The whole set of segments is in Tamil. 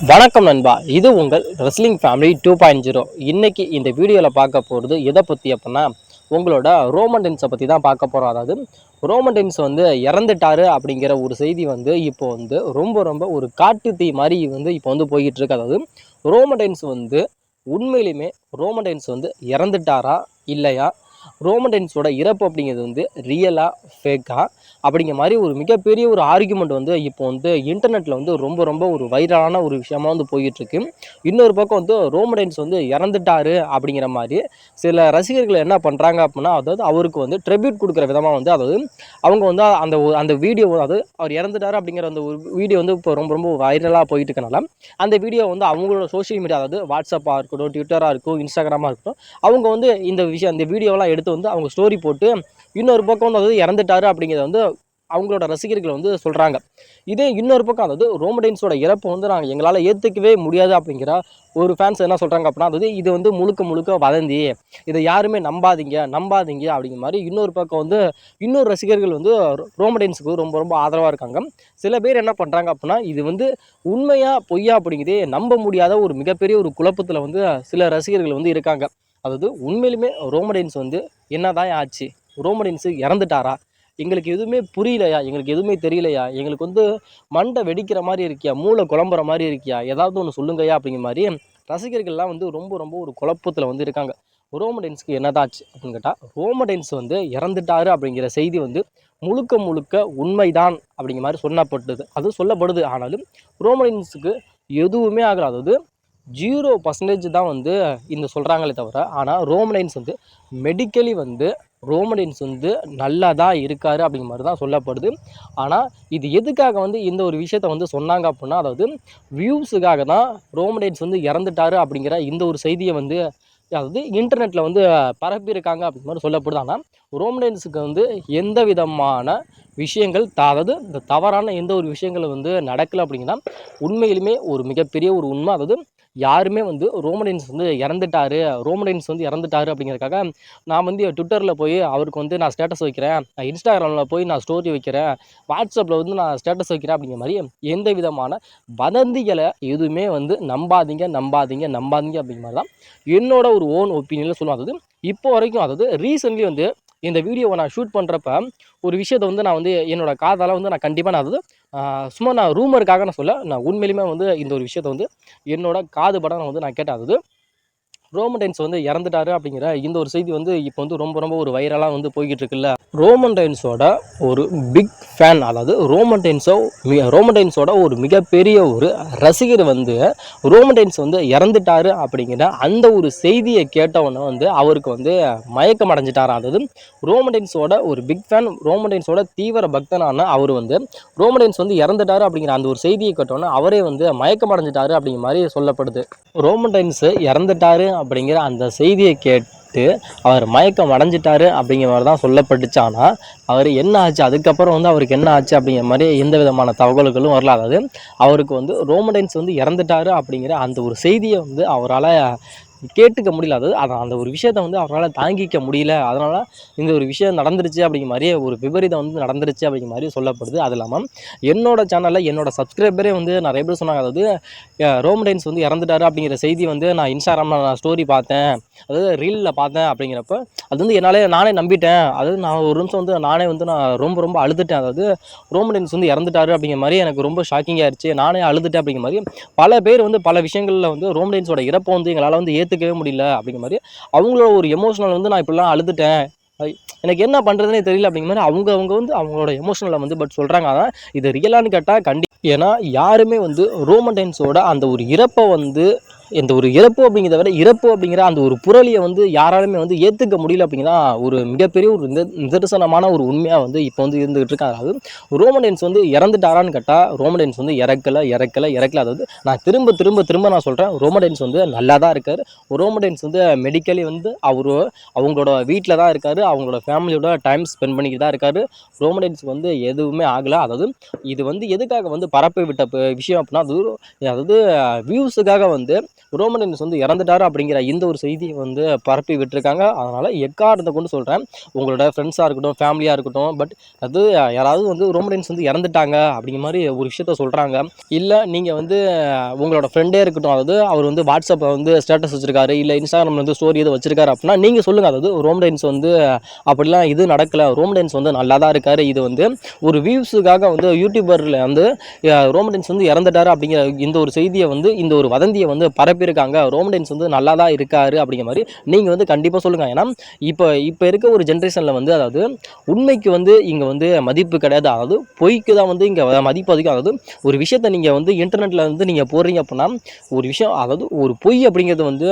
வணக்கம் நண்பா, இது உங்கள் ரெஸ்லிங் ஃபேமிலி 2.0. இன்னைக்கு இந்த வீடியோவில் பார்க்க போகிறது எதை பற்றி அப்படின்னா உங்களோட ரோமன் ரெயின்ஸை பற்றி தான் பார்க்க போகிறோம். அதாவது ரோமன் ரெயின்ஸ் வந்து இறந்துட்டாரு அப்படிங்கிற ஒரு செய்தி வந்து இப்போ வந்து ரொம்ப ரொம்ப ஒரு காட்டு தீ மாதிரி வந்து இப்போ வந்து போய்கிட்டு இருக்கு. அதாவது ரோமன் ரெயின்ஸ் வந்து உண்மையிலுமே ரோமன் ரெயின்ஸ் வந்து இறந்துட்டாரா இல்லையா, ரோமன் ரெயின்ஸோட இறப்பு அப்படிங்கிறது வந்து ரியலா ஃபேக்கா அப்படிங்கிற மாதிரி ஒரு மிகப்பெரிய ஒரு ஆர்குமெண்ட் வந்து இப்போ வந்து இன்டர்நெட்டில் வந்து ரொம்ப ரொம்ப ஒரு வைரலான ஒரு விஷயமா வந்து போய்கிட்டு இருக்கு. இன்னொரு பக்கம் வந்து ரோமன் ரெயின்ஸ் வந்து இறந்துட்டாரு அப்படிங்கிற மாதிரி சில ரசிகர்கள் என்ன பண்ணுறாங்க அப்படின்னா, அதாவது அவருக்கு வந்து ட்ரிபியூட் கொடுக்குற விதமாக வந்து, அதாவது அவங்க வந்து அந்த வீடியோ, அதாவது அவர் இறந்துட்டாரு அப்படிங்கிற அந்த ஒரு வீடியோ வந்து இப்போ ரொம்ப ரொம்ப வைரலாக போயிட்டு இருக்கனால அந்த வீடியோ வந்து அவங்களோட சோஷியல் மீடியா, அதாவது வாட்ஸ்அப்பாக இருக்கட்டும், ட்விட்டராக இருக்கும், இன்ஸ்டாகிராமாக இருக்கட்டும், அவங்க வந்து இந்த வீடியோலாம் எடுத்து வந்து அவங்க ஸ்டோரி போட்டு இன்னொரு பக்கம் வந்து அதாவது இறந்துட்டாரு அப்படிங்கிறத வந்து அவங்களோட ரசிகர்கள் வந்து சொல்கிறாங்க. இதே இன்னொரு பக்கம் அதாவது ரோமன் ரெயின்ஸோட இறப்பு வந்து நாங்கள் எங்களால் ஏற்றுக்கவே முடியாது அப்படிங்கிற ஒரு ஃபேன்ஸ் என்ன சொல்கிறாங்க அப்படின்னா, அதாவது இது வந்து முழுக்க முழுக்க வதந்தி, இதை யாருமே நம்பாதீங்க நம்பாதீங்க அப்படிங்கிற மாதிரி இன்னொரு பக்கம் வந்து இன்னொரு ரசிகர்கள் வந்து ரோமன் ரெயின்ஸுக்கு ரொம்ப ரொம்ப ஆதரவாக இருக்காங்க. சில பேர் என்ன பண்ணுறாங்க அப்படின்னா, இது வந்து உண்மையா பொய்யா அப்படிங்கிறதே நம்ப முடியாத ஒரு மிகப்பெரிய ஒரு குழப்பத்தில் வந்து சில ரசிகர்கள் வந்து இருக்காங்க. அதாவது உண்மையிலுமே ரோமன் ரெயின்ஸ் வந்து என்னதான் ஆச்சு, ரோமன் ரெயின்ஸ் இறந்துட்டாரா, எங்களுக்கு எதுவுமே புரியலையா, எங்களுக்கு எதுவுமே தெரியலையா, எங்களுக்கு வந்து மண்டை வெடிக்கிற மாதிரி இருக்கியா, மூளை குழம்புற மாதிரி இருக்கியா, ஏதாவது ஒன்று சொல்லுங்கய்யா அப்படிங்கிற மாதிரி ரசிகர்கள்லாம் வந்து ரொம்ப ரொம்ப ஒரு குழப்பத்தில் வந்து இருக்காங்க. ரோமன் ரெயின்ஸ்க்கு என்னதாச்சு அப்படின்னு கேட்டால், ரோமன் ரெயின்ஸ் வந்து இறந்துட்டாரு அப்படிங்கிற செய்தி வந்து முழுக்க முழுக்க உண்மைதான் அப்படிங்கிற மாதிரி சொல்லப்படுது. ஆனாலும் ரோமன் ரெயின்ஸுக்கு எதுவுமே ஆகலை. அதாவது 0% தான் வந்து இந்த சொல்கிறாங்களே தவிர, ஆனால் ரோமன் ரெயின்ஸ் வந்து மெடிக்கலி வந்து ரோமன் ரெயின்ஸ் வந்து நல்லா தான் இருக்காரு அப்படிங்கிற மாதிரி தான் சொல்லப்படுது. ஆனால் இது எதுக்காக வந்து இந்த ஒரு விஷயத்த வந்து சொன்னாங்க அப்படின்னா, அதாவது வியூஸுக்காக தான் ரோமன் ரெயின்ஸ் வந்து இறந்துட்டாரு அப்படிங்கிற இந்த ஒரு செய்தியை வந்து அதாவது இன்டர்நெட்டில் வந்து பரப்பியிருக்காங்க அப்படிங்கிற மாதிரி சொல்லப்படுது. ஆனால் ரோமன் ரெயின்ஸுக்கு வந்து எந்த விதமான விஷயங்கள் அதாவது இந்த தவறான எந்த ஒரு விஷயங்கள் வந்து நடக்கலை அப்படிங்கன்னா உண்மையிலுமே ஒரு மிகப்பெரிய ஒரு உண்மை. அதாவது யாருமே வந்து ரோமன் ரெயின்ஸ் வந்து இறந்துட்டாரு அப்படிங்கிறதுக்காக நான் வந்து ட்விட்டரில் போய் அவருக்கு வந்து நான் ஸ்டேட்டஸ் வைக்கிறேன், இன்ஸ்டாகிராமில் போய் நான் ஸ்டோரி வைக்கிறேன், வாட்ஸ்அப்பில் வந்து நான் ஸ்டேட்டஸ் வைக்கிறேன் அப்படிங்கிற மாதிரி எந்த விதமான வதந்திகளை எதுவுமே வந்து நம்பாதீங்க நம்பாதீங்க நம்பாதீங்க அப்படிங்கிற மாதிரி தான் என்னோட ஒரு ஓன் ஒப்பீனியனில் சொல்லுவேன். அதாவது இப்போ வரைக்கும், அதாவது ரீசெண்ட்லி வந்து இந்த வீடியோவை நான் ஷூட் பண்ணுறப்ப ஒரு விஷயத்தை வந்து நான் வந்து என்னோட காதால் வந்து நான் கண்டிப்பாக நான் அதாவது சும்மா நான் ரூமருக்காக நான் சொல்ல, நான் உண்மையிலுமே வந்து இந்த ஒரு விஷயத்தை வந்து என்னோட காது படம் நான் கேட்டேன். அதாவது ரோமன் ரெயின்ஸ் வந்து இறந்துட்டாரு அப்படிங்கிற இந்த ஒரு செய்தி வந்து இப்போ வந்து ரொம்ப ரொம்ப ஒரு வைரலாக வந்து போய்கிட்டு இருக்குல்ல. ரோமன் ரெயின்ஸோட ஒரு பிக் ஃபேன், அதாவது ரோமன் ரெயின்ஸோட ஒரு மிகப்பெரிய ஒரு ரசிகர் வந்து ரோமன் ரெயின்ஸ் வந்து இறந்துட்டாரு அப்படிங்கிற அந்த ஒரு செய்தியை கேட்டவுடனே வந்து அவருக்கு வந்து மயக்கம் அடைஞ்சிட்டாராம். அதாவது ரோமன் ரெயின்ஸோட ஒரு பிக் ஃபேன், ரோமன் ரெயின்ஸோட தீவிர பக்தனான அவர் வந்து ரோமன் ரெயின்ஸ் வந்து இறந்துட்டாரு அப்படிங்கிற அந்த ஒரு செய்தியை கேட்டவுடனே அவரே வந்து மயக்கம் அடைஞ்சிட்டாரு அப்படிங்கிற மாதிரி சொல்லப்படுது. ரோமன் ரெயின்ஸ் இறந்துட்டாரு அப்படிங்கிற அந்த செய்தியை கேட்டு அவர் மயக்கம் அடைஞ்சிட்டாரு அப்படிங்கிற மாதிரி தான் சொல்லப்பட்டுச்சு. ஆனால் அவர் என்ன ஆச்சு, அதுக்கப்புறம் வந்து அவருக்கு என்ன ஆச்சு அப்படிங்கிற மாதிரி எந்த விதமான தகவல்களும் வரல. அதாவது அவருக்கு வந்து ரோமன் ரெயின்ஸ் வந்து இறந்துட்டாரு அப்படிங்கிற அந்த ஒரு செய்தியை வந்து அவரால் கேட்டுக்க முடியல. அதாவது அந்த ஒரு விஷயத்தை வந்து அவரால் தாங்கிக்க முடியல. அதனால் இந்த ஒரு விஷயம் நடந்துருச்சு அப்படிங்கிற மாதிரியே ஒரு விபரீதம் வந்து நடந்துருச்சு அப்படிங்கிற மாதிரி சொல்லப்படுது. அது இல்லாமல் என்னோட சேனலில் என்னோட சப்ஸ்கிரைபரே வந்து நிறைய பேர் சொன்னாங்க, அதாவது ரோமன் ரெயின்ஸ் வந்து இறந்துட்டாரு அப்படிங்கிற செய்தி வந்து நான் இன்ஸ்டாகிராமில் நான் ஸ்டோரி பார்த்தேன், அதாவது ரீலில் பார்த்தேன் அப்படிங்கிறப்ப அது வந்து நானே நம்பிட்டேன். அதாவது நான் ஒரு நிமிஷம் வந்து நான் ரொம்ப ரொம்ப அழுதுட்டேன். அதாவது ரோமன் ரெயின்ஸ் வந்து இறந்துட்டாரு அப்படிங்கிற மாதிரி எனக்கு ரொம்ப ஷாக்கிங் ஆயிடுச்சு, நானே அழுதுட்டேன் அப்படிங்கிற மாதிரி பல பேர் வந்து பல விஷயங்களில் வந்து ரோமன் ரெயின்ஸோட இறப்பை வந்து எங்களால் வந்து ஏற்றுக்கவே முடியல அப்படிங்கிற மாதிரி அவங்களோட ஒரு எமோஷனல் வந்து நான் இப்படிலாம் அழுதுட்டேன், எனக்கு என்ன பண்ணுறதுனே தெரியல அப்படிங்கிற மாதிரி அவங்க வந்து அவங்களோட எமோஷனலை வந்து சொல்கிறாங்க. அதான் இது ரியலானு கேட்டால் ஏன்னா யாருமே வந்து ரோமன் ரெயின்ஸோட அந்த ஒரு இறப்பை வந்து எந்த ஒரு இறப்பு அப்படிங்கிறத விட இறப்பு அப்படிங்கிற அந்த ஒரு புரளியை வந்து யாராலுமே வந்து ஏற்றுக்க முடியல அப்படிங்கிறா ஒரு மிகப்பெரிய ஒரு நிதர்சனமான ஒரு உண்மையாக வந்து இப்போ வந்து இருந்துகிட்டு இருக்காங்க. அதாவது ரோமன் ரெயின்ஸ் வந்து இறந்துட்டாரான்னு கேட்டால் ரோமன் ரெயின்ஸ் வந்து இறக்கலை. அதாவது நான் திரும்ப நான் சொல்கிறேன், ரோமன் ரெயின்ஸ் வந்து நல்லா தான் இருக்கார். ரோமன் ரெயின்ஸ் வந்து மெடிக்கலி வந்து அவங்களோட வீட்டில் தான் இருக்கார், அவங்களோட ஃபேமிலியோட டைம் ஸ்பெண்ட் பண்ணிக்கிட்டு தான் இருக்கார். ரோமன் ரெயின்ஸ் வந்து எதுவுமே ஆகலை. அதாவது இது வந்து எதுக்காக வந்து பரப்பி விட்ட விஷயம் அப்படின்னா, அதாவது வியூஸுக்காக வந்து ரோமன் ரெயின்ஸ் வந்து இறந்துட்டாரு அப்படிங்கிற இந்த ஒரு செய்தியை வந்து பரப்பி விட்டுருக்காங்க. அதனால் எக்காரணத்தை கொண்டு சொல்கிறேன், உங்களோட ஃப்ரெண்ட்ஸாக இருக்கட்டும், ஃபேமிலியாக இருக்கட்டும், பட் அது யாராவது வந்து ரோமன் ரெயின்ஸ் வந்து இறந்துட்டாங்க அப்படிங்கிற மாதிரி ஒரு விஷயத்த சொல்கிறாங்க, இல்லை நீங்கள் வந்து உங்களோட ஃப்ரெண்டே இருக்கட்டும், அதாவது அவர் வந்து வாட்ஸ்அப்பில் வந்து ஸ்டேட்டஸ் வச்சிருக்காரு, இல்லை இன்ஸ்டாகிராமில் வந்து ஸ்டோரி எதுவும் வச்சிருக்காரு அப்படின்னா நீங்கள் சொல்லுங்கள், அதாவது ரோமன் ரெயின்ஸ் வந்து அப்படிலாம் இது நடக்கலை, ரோமன் ரெயின்ஸ் வந்து நல்லா தான் இருக்காரு, இது வந்து ஒரு வியூஸுக்காக வந்து யூடியூபரில் வந்து ரோமன் ரெயின்ஸ் வந்து இறந்துட்டாரு அப்படிங்கிற இந்த ஒரு செய்தியை வந்து இந்த ஒரு வதந்தியை வந்து பரப்பியிருக்காங்க, ரோமன் ரெயின்ஸ் வந்து நல்லா தான் இருக்காரு அப்படிங்கிற மாதிரி நீங்கள் வந்து கண்டிப்பாக சொல்லுங்கள். ஏன்னா இப்போ இருக்க ஒரு ஜென்ரேஷனில் வந்து அதாவது உண்மைக்கு வந்து இங்கே வந்து மதிப்பு கிடையாது, அதாவது பொய்க்கு தான் வந்து இங்கே மதிப்பு அதிகம். அதாவது ஒரு விஷயத்தை நீங்கள் வந்து இன்டர்நெட்டில் வந்து நீங்கள் போடுறீங்க அப்படின்னா ஒரு விஷயம், அதாவது ஒரு பொய் அப்படிங்கிறது வந்து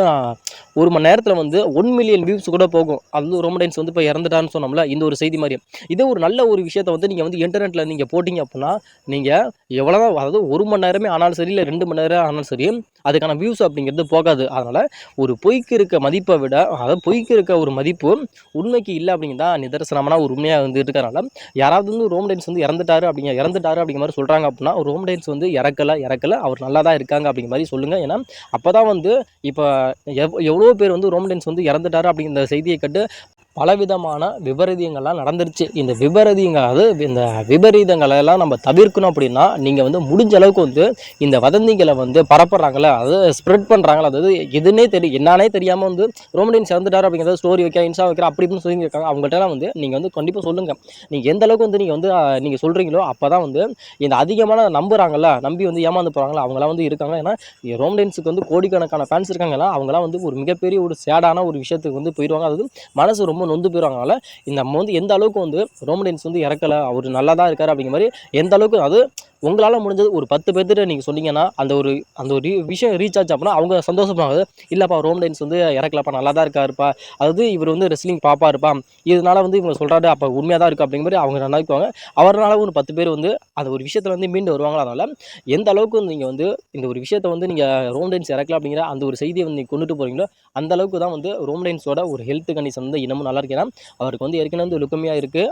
ஒரு மணி நேரத்தில் வந்து 1 மில்லியன் வியூஸ் கூட போகும். அது ரோமன் ரெயின்ஸ் வந்து இப்போ இறந்துட்டான்னு சொன்னோம்ல, இந்த ஒரு செய்தி மாதிரி இதே ஒரு நல்ல ஒரு விஷயத்தை வந்து நீங்கள் வந்து இன்டர்நெட்டில் நீங்கள் போட்டிங்க அப்படின்னா நீங்கள் எவ்வளோதான், அதாவது 1 மணி நேரமே ஆனாலும் சரி, இல்லை 2 மணி நேரம் ஆனாலும் சரி, அதுக்கான வியூஸ் அப்படிங்கிறது போகாது. அதனால் ஒரு பொய்க்கு இருக்க மதிப்பை விட, அதாவது பொய்க்கு இருக்க ஒரு மதிப்பு உண்மைக்கு இல்லை அப்படிங்கிறதா நிதர்சனமான ஒரு உண்மையாக வந்து இருக்கிறனால, யாராவது வந்து ரோமன் ரெயின்ஸ் வந்து இறந்துட்டாரு அப்படிங்கிற மாதிரி சொல்கிறாங்க அப்படின்னா ரோமன் ரெயின்ஸ் வந்து இறக்கலை, அவர் நல்லா தான் இருக்காங்க அப்படிங்கிற மாதிரி சொல்லுங்கள். ஏன்னா அப்போ தான் வந்து இப்போ எவ்வளோ பேர் வந்து ரோமன் ரெயின்ஸ் வந்து இறந்துட்டாரு அப்படிங்கிற செய்தியை கேட்டு பலவிதமான விபரீதங்கள்லாம் நடந்துருச்சு. இந்த விபரீதங்களெல்லாம் நம்ம தவிர்க்கணும் அப்படின்னா நீங்கள் வந்து முடிஞ்ச அளவுக்கு வந்து இந்த வதந்திகளை வந்து பரப்புறாங்களே, அதாவது ஸ்ப்ரெட் பண்ணுறாங்களா, அதாவது எதுனே என்னானே தெரியாமல் வந்து ரோமன் ரெயின்ஸ் இறந்துட்டாரு அப்படிங்கிறத ஸ்டோரி வைக்க, இன்ஸ்டா வைக்கிற அப்படி இப்படின்னு சொல்லியிருக்காங்க. அவங்கள்ட்டலாம் வந்து நீங்கள் வந்து கண்டிப்பாக சொல்லுங்கள். நீங்கள் எந்த அளவுக்கு வந்து நீங்கள் சொல்கிறீங்களோ அப்போ தான் வந்து இந்த அதிகமான நம்புகிறாங்கல்ல, நம்பி வந்து ஏமாந்து போகிறாங்களா அவங்களாம் வந்து இருக்காங்க. ஏன்னா ரோமன் ரெயின்ஸுக்கு வந்து கோடிக்கணக்கான ஃபேன்ஸ் இருக்காங்களா, அவங்களாம் வந்து ஒரு மிகப்பெரிய ஒரு சேடான ஒரு விஷயத்துக்கு வந்து போயிடுவாங்க. அதாவது மனசு ரொம்ப நொந்து போயிடுவாங்கனால நம்ம வந்து எந்த அளவுக்கு வந்து ரோமன் ரெயின்ஸ் வந்து இறக்கலை, அவர் நல்லா தான் இருக்காரு அப்படிங்கிற மாதிரி எந்த அளவுக்கு, அது உங்களால் முடிஞ்சது ஒரு 10 பேர்த்திட்ட நீங்கள் சொன்னீங்கன்னா அந்த ஒரு விஷயம் ரீச் ஆச்சு அப்படின்னா அவங்க சந்தோஷமாகுது. இல்லைப்பா ரோமன் ரெயின்ஸ் வந்து இறக்கலப்பா, நல்லா தான் இருக்காருப்பா, அதாவது இவர் வந்து ரெஸ்லிங் பாப்பாருப்பா, இதனால வந்து இவங்க சொல்கிறாரு அப்போ உண்மையாக தான் இருக்குது அப்படிங்கிற மாதிரி அவங்க நினைக்குவாங்க. அவரால் ஒரு 10 பேர் வந்து அந்த ஒரு விஷயத்தில் வந்து மீண்டு வருவாங்களா. அதனால் எந்த அளவுக்கு நீங்கள் வந்து இந்த ஒரு விஷயத்தை வந்து நீங்கள் ரோமன் ரெயின்ஸ் இறக்கல அப்படிங்கிற அந்த ஒரு செய்தியை வந்து நீங்கள் கொண்டுட்டு போகிறீங்களோ அந்த அளவுக்கு தான் வந்து ரோமன் ரெயின்ஸோட ஒரு ஹெல்த் கண்டிஷன் வந்து இன்னமும் நல்லா இருக்கு. ஏன்னா அவருக்கு வந்து ஏற்கனவே வந்து லுக்கமியாக இருக்குது.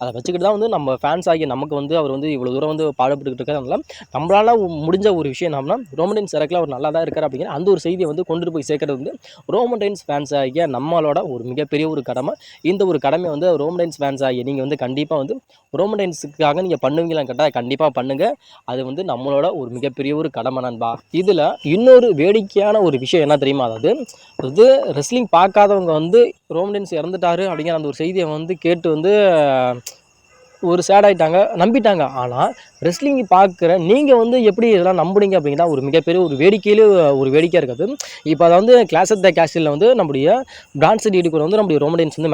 அதை வச்சுக்கிட்டு தான் வந்து நம்ம ஃபேன்ஸ் ஆகிய நமக்கு வந்து அவர் வந்து இவ்வளோ தூரம் வந்து பாடுபட்டுக்கிட்டு இருக்கிறதுனால நம்மளால் முடிஞ்ச ஒரு விஷயம் என்னன்னா ரோமன் ரெயின்ஸ் இறக்கல, அவர் நல்லா தான் இருக்கார் அப்படிங்கிற அந்த ஒரு செய்தியை வந்து கொண்டுட்டு போய் சேர்க்கறது வந்து ரோமன் ரெயின்ஸ் ஃபேன்ஸ் ஆகிய நம்மளோட ஒரு மிகப்பெரிய ஒரு கடமை. இந்த ஒரு கடமை வந்து ரோமன் ரெயின்ஸ் ஃபேன்ஸ் ஆகிய நீங்கள் வந்து கண்டிப்பாக வந்து ரோமன் ரெயின்ஸுக்காக நீங்கள் பண்ணுவீங்களான்னு கேட்டால் கண்டிப்பாக பண்ணுங்கள். அது வந்து நம்மளோட ஒரு மிகப்பெரிய ஒரு கடமை நண்பா. இதில் இன்னொரு வேடிக்கையான ஒரு விஷயம் என்ன தெரியுமா, அதாவது ரெஸ்லிங் பார்க்காதவங்க வந்து ரோமன் ரெயின்ஸ் இறந்துட்டாரு அப்படிங்கிற அந்த ஒரு செய்தியை வந்து கேட்டு வந்து ஒரு சேட் ஆகிட்டாங்க, நம்பிட்டாங்க. ஆனால் ரெஸ்லிங் பார்க்குற நீங்கள் வந்து எப்படி இதெல்லாம் நம்புனீங்க அப்படிங்கிற ஒரு மிகப்பெரிய ஒரு வேடிக்கையிலே ஒரு வேடிக்கையாக இருக்காது. இப்போ அதை வந்து கிளாஸ் ஆஃப் த கேஸ்டில் வந்து நம்முடைய பிரான்சன் டீடி கூட வந்து நம்முடைய ரோமன் ரெயின்ஸ் வந்து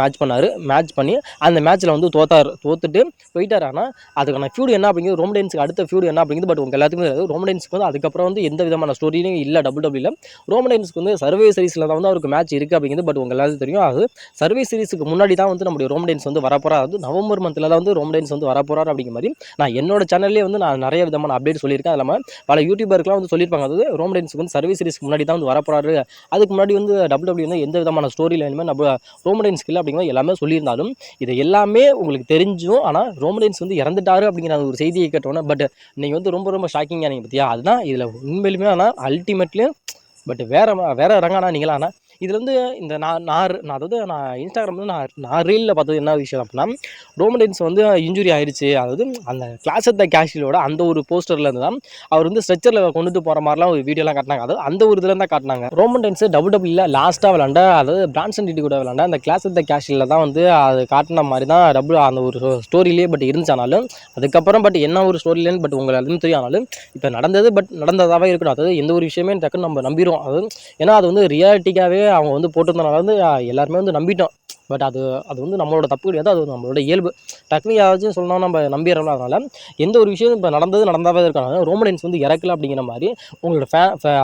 மேட்ச் பண்ணி அந்த மேட்ச்சில் வந்து தோத்துட்டு போயிட்டார். ஆனால் அதுக்கான ஃபியூடு என்ன அப்படிங்கிறது, ரோமன் ரெயின்ஸுக்கு அடுத்த ஃபியூடு என்ன அப்படிங்கிறது பட் உங்கள் எல்லாத்துக்குமே தெரியாது. ரோமன் ரெயின்ஸுக்கு வந்து அதுக்கப்புறம் வந்து எந்த விதமான ஸ்டோரியும் இல்லை WWE. ரோமன் ரெயின்ஸுக்கு வந்து சர்வே சீரிஸில் தான் வந்து அவருக்கு மேட்ச் இருக்குது அப்படிங்கிறது பட் உங்கள் எல்லாத்துக்கும் தெரியும். அது சர்வே சீரிஸுக்கு முன்னாடி தான் வந்து நம்முடைய ரோமன் ரெயின்ஸ் வந்து வரப்போகிறார். அது நவம்பர் மந்தில் தான் வந்து ரோமன் ரெயின்ஸ் வந்து வரப்போகிறார் அப்படிங்கிற மாதிரி நான் என்னோட சேனல்லே வந்து நான் நிறைய விதமான அப்டேட் சொல்லியிருக்கேன். அது இல்லாமல் பல யூடியூபருக்குலாம் வந்து சொல்லியிருப்பாங்க, அதாவது ரோமன் ரெயின்ஸுக்கு வந்து சர்வீஸ் சீரிஸ்க்கு முன்னாடி தான் வந்து வரப்போறாரு, அதுக்கு முன்னாடி வந்து WWE வந்து எந்த விதமான ஸ்டோரி லைனுமே நம்ம ரோமன் ரெயின்ஸ்க்கு இல்லை அப்படிங்கிற எல்லாமே சொல்லியிருந்தாலும் இது எல்லாமே உங்களுக்கு தெரிஞ்சும் ஆனால் ரோமன் ரெயின்ஸ் வந்து இறந்துட்டாரு அப்படிங்கிற ஒரு செய்தியை கேட்டோன்னே பட் நீங்கள் வந்து ரொம்ப ரொம்ப ஷாக்கிங்காக நீங்கள் பற்றியா, அதுதான் இதில் உண்மையிலுமே. ஆனால் அல்டிமேட்லி பட் வேற ரங்கானா நீங்களா. ஆனால் இதில் வந்து இந்த அதாவது நான் இன்ஸ்டாகிராமில் நான் ரீலில் பார்த்தது என்ன விஷயம் அப்படின்னா, ரோமன் ரெயின்ஸ் வந்து இன்ஜுரி ஆயிடுச்சு, அதாவது அந்த கிளாஸ் ஆஃப் த கேஷிலோட அந்த ஒரு போஸ்டர்லேருந்து தான் அவர் வந்து ஸ்ட்ரெச்சரில் கொண்டுட்டு போகிற மாதிரிலாம் ஒரு வீடியோலாம் காட்டினாங்க. அதாவது அந்த ஒரு இதில் தான் காட்டினாங்க. ரோமன் ரெயின்ஸ் WWE லாஸ்ட்டாக விளாண்ட, அதாவது பிரான்சன் டீடி கூட விளாண்ட அந்த கிளாஸ் ஆஃப் த கேஷில் தான் வந்து அது காட்டின மாதிரி தான் அந்த ஒரு ஸ்டோரியிலே பட் இருந்துச்சானாலும் அதுக்கப்புறம் பட் என்ன ஒரு ஸ்டோரியிலேன்னு பட் உங்களுக்கு அதுவும் தெரியும். ஆனாலும் இப்போ நடந்தது பட் நடந்ததாகவே இருக்கணும். அதாவது எந்த ஒரு விஷயமே டக்குன்னு நம்ம நம்பிடுவோம். அது ஏன்னா அது வந்து ரியாலிட்டிக்காகவே அவங்க வந்து போட்டிருந்தனால வந்து எல்லாருமே வந்து நம்பிட்டோம். பட் அது வந்து நம்மளோட தப்பு கிடையாது, அது நம்மளோட இயல்பு. டக்குனு யாராச்சும் சொல்லணும் நம்ம நம்பிடுறோம். அதனால் எந்த ஒரு விஷயம் இப்போ நடந்தாவே இருக்காங்க. ரோமன் ரெயின்ஸ் வந்து இறக்கல அப்படிங்கிற மாதிரி உங்களோட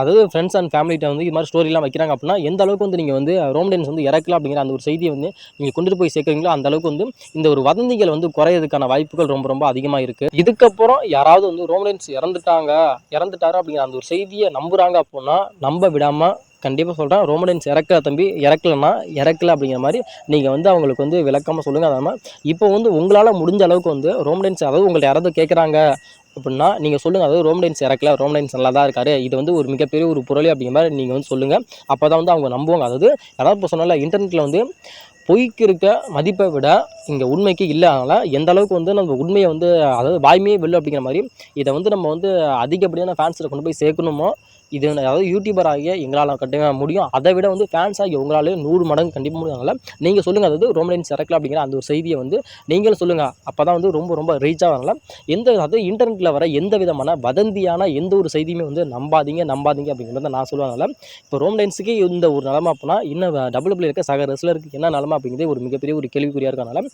அதாவது ஃப்ரெண்ட்ஸ் அண்ட் ஃபேமிலிகிட்ட வந்து இது மாதிரி ஸ்டோரிலாம் வைக்கிறாங்க அப்படின்னா எந்த அளவுக்கு வந்து நீங்கள் வந்து ரோமன் ரெயின்ஸ் வந்து இறக்கல அப்படிங்கிற அந்த ஒரு செய்தியை வந்து நீங்கள் கொண்டுட்டு போய் சேர்க்குறீங்களோ அந்த அளவுக்கு வந்து இந்த ஒரு வதந்திகள் வந்து குறையிறதுக்கான வாய்ப்புகள் ரொம்ப ரொம்ப அதிகமாக இருக்குது. இதுக்கப்புறம் யாராவது வந்து ரோமன் ரெயின்ஸ் இறந்துட்டாரு அப்படிங்கிற அந்த ஒரு செய்தியை நம்புகிறாங்க அப்படின்னா நம்ப விடாமல் கண்டிப்பாக சொல்கிறேன், ரோமன் ரெயின்ஸ் இறக்கல அப்படிங்கிற மாதிரி நீங்கள் வந்து அவங்களுக்கு வந்து விளக்கமாக சொல்லுங்கள். அதனால் இப்போ வந்து உங்களால் முடிஞ்ச அளவுக்கு வந்து ரோமன் ரெயின்ஸ், அதாவது உங்கள்ட்ட யாராவது கேட்குறாங்க அப்படின்னா நீங்கள் சொல்லுங்கள். அதாவது ரோமடைன்ஸ் இறக்கல, ரோமடைன்ஸ் நல்லா தான் இருக்காரு, இது வந்து ஒரு மிகப்பெரிய ஒரு புரளி அப்படிங்கிற மாதிரி நீங்கள் வந்து சொல்லுங்கள். அப்போ தான் வந்து அவங்க நம்புவாங்க. அதாவது அதாவது இப்போ சொன்னால இன்டர்நெட்டில் வந்து பொய்க்கு இருக்க மதிப்பை விட இங்கே உண்மைக்கு இல்லை. அதனால் எந்த அளவுக்கு வந்து நம்ம உண்மையை வந்து அதாவது வாய்மையே வெல்லும் அப்படிங்கிற மாதிரி இதை வந்து நம்ம வந்து அதிகப்படியான ஃபேன்ஸில் கொண்டு போய் சேர்க்கணுமோ, இது அதாவது யூடியூபர் ஆகிய எங்களால் கண்டிப்பாக முடியும். அதை விட வந்து ஃபேன்ஸ் ஆகிய உங்களாலே 100 மடங்கு கண்டிப்பாக முடியும். அதனால் நீங்கள் சொல்லுங்கள். அதாவது ரோமடைன்ஸ் இறக்கல அப்படிங்கிற அந்த ஒரு செய்தியை வந்து நீங்களும் சொல்லுங்கள். அப்போ தான் வந்து ரொம்ப ரொம்ப ரீச் ஆகிறனால அதாவது இன்டர்நெட்டில் வர எந்த விதமான வதந்தியான எந்த ஒரு செய்தியுமே வந்து நம்பாதீங்க அப்படிங்கிறத நான் சொல்லுவாங்கல்ல. இப்போ ரோமடைன்ஸுக்கு இந்த ஒரு நிலமை அப்படின்னா இன்னும் டபுள்யூல இருக்க சக ரெஸ்லருக்கு என்ன நிலமை அப்படிங்கிறதே ஒரு மிகப்பெரிய ஒரு கேள்விக்குறியாக இருக்கனால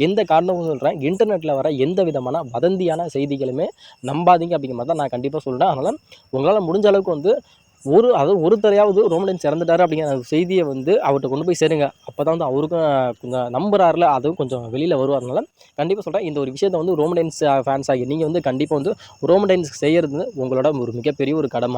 எந்த காரணமும் சொல்கிறேன், இன்டர்நெட்டில் வர எந்த விதமான வதந்தியான செய்திகளுமே நம்பாதீங்க அப்படிங்கிற மாதிரி தான் நான் கண்டிப்பாக சொல்கிறேன். அதனால் உங்களால் முடிஞ்ச அளவுக்கு வந்து ஒரு தரையாவது ரோமடைன்ஸ் இறந்துட்டாரு அப்படிங்கிற செய்தியை வந்து அவர்கிட்ட கொண்டு போய் சேருங்க. அப்போ தான் வந்து அவருக்கும் கொஞ்சம் நம்புறாருல, அதுவும் கொஞ்சம் வெளியில் வருவாருனால கண்டிப்பாக சொல்கிறேன். இந்த ஒரு விஷயத்தை வந்து ரோமடைன்ஸ் ஃபேன்ஸ் ஆகி நீங்கள் வந்து கண்டிப்பாக வந்து ரோமடைன்ஸ் செய்கிறது உங்களோட ஒரு மிகப்பெரிய ஒரு கடமை.